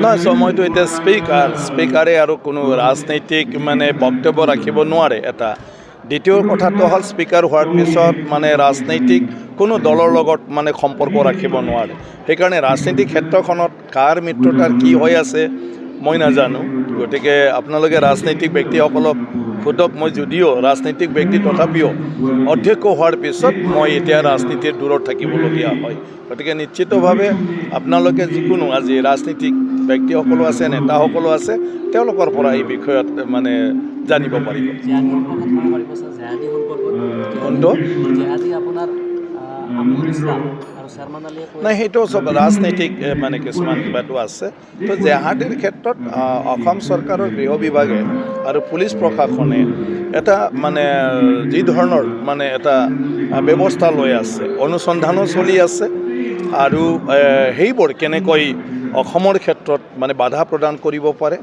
নহয় সময়টো এতিয়া স্পীকাৰে আৰু কোনো ৰাজনৈতিক মানে বক্তব্য ৰাখিব নোৱাৰে এটা। দ্বিতীয় কথাটো হ'ল স্পীকাৰ হোৱাৰ পিছত মানে ৰাজনৈতিক কোনো দলৰ লগত মানে সম্পৰ্ক ৰাখিব নোৱাৰে। সেইকাৰণে ৰাজনৈতিক ক্ষেত্ৰখনত কাৰ মিত্ৰতাৰ কি হৈ আছে মই নাজানো। গতিকে আপোনালোকে ৰাজনৈতিক ব্যক্তিসকলক সোধক। মই যদিও ৰাজনৈতিক ব্যক্তি তথাপিও অধ্যক্ষ হোৱাৰ পিছত মই এতিয়া ৰাজনীতিৰ দূৰত থাকিবলগীয়া হয়। গতিকে নিশ্চিতভাৱে আপোনালোকে যিকোনো আজি ৰাজনীতিক ব্যক্তিসকলো আছে, নেতাসকলো আছে, তেওঁলোকৰ পৰা এই বিষয়ত মানে জানিব পাৰিব। কোনটো নাই, সেইটো চব ৰাজনৈতিক মানে কিছুমান কিবাটো আছে। তো জেহাদীৰ ক্ষেত্ৰত অসম চৰকাৰৰ গৃহ বিভাগে আৰু পুলিচ প্ৰশাসনে এটা মানে যি ধৰণৰ মানে এটা ব্যৱস্থা লৈ আছে, অনুসন্ধানো চলি আছে আৰু সেইবোৰ কেনেকৈ অসমৰ ক্ষেত্ৰত মানে বাধা প্ৰদান কৰিব পাৰে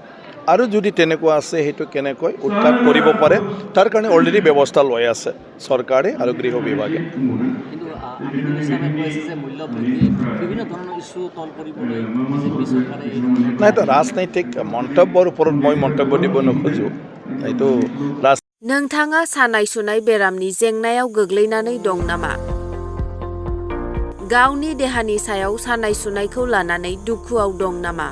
আৰু যদি তেনেকুৱা আছে সেইটো কেনেকৈ উৎখাত কৰিব পাৰে তাৰ কাৰণে অলৰেডি ব্যৱস্থা লৈ আছে চৰকাৰে আৰু গৃহ বিভাগে। নাই, এইটো ৰাজনৈতিক মন্তব্যৰ ওপৰত মই মন্তব্য দিব নোখোজো। এইটো नोंथाङा सानाय सुनाय बेरामनि जेंनायाव गोग्लैनानै दं नामा? गावनि देहानि सायाव सानाय सुनायखौ लानानै दुखुआव दं नामा?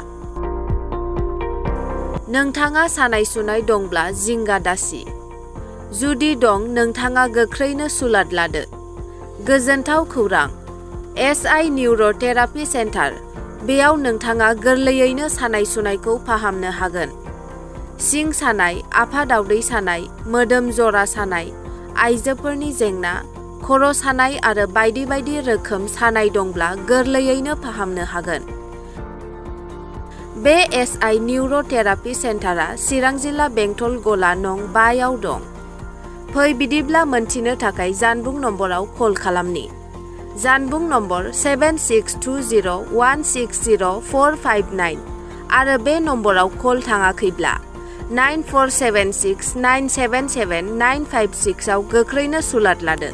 नोंथाङा सानाय सुनाय दंब्ला जिंगा दासि। जुदि दं, नोंथाङा गोख्रैनो सुलाद लादो। गोजोनथाव खौरां, SI निउर'थेरापि सेन्टार। बेयाव नोंथाङा गोरलैयैनो सानाय सुनायखौ फाहामनो हागोन। सिं सानाय, आफादावदै सानाय, मोदोम जरा सानाय, आइजोफोरनि जेंना, खर' सानाय आरो बायदि बायदि रोखोम सानाय दंब्ला गोरलैयैनो फाहामनो हागोन। बे SI निउर'थेरापि सेन्टारा चिरां जिल्ला बेंटल गला नं 5 आव दं। फै बिदिब्ला मोनथिनो थाखाय जानबुं नम्बराव कल खालामनि। जानबुं नम्बर 7620160459 आरो बे नम्बराव कल थाङाखैब्ला 9476977956 आव गोख्रैनो सुलाद लादो।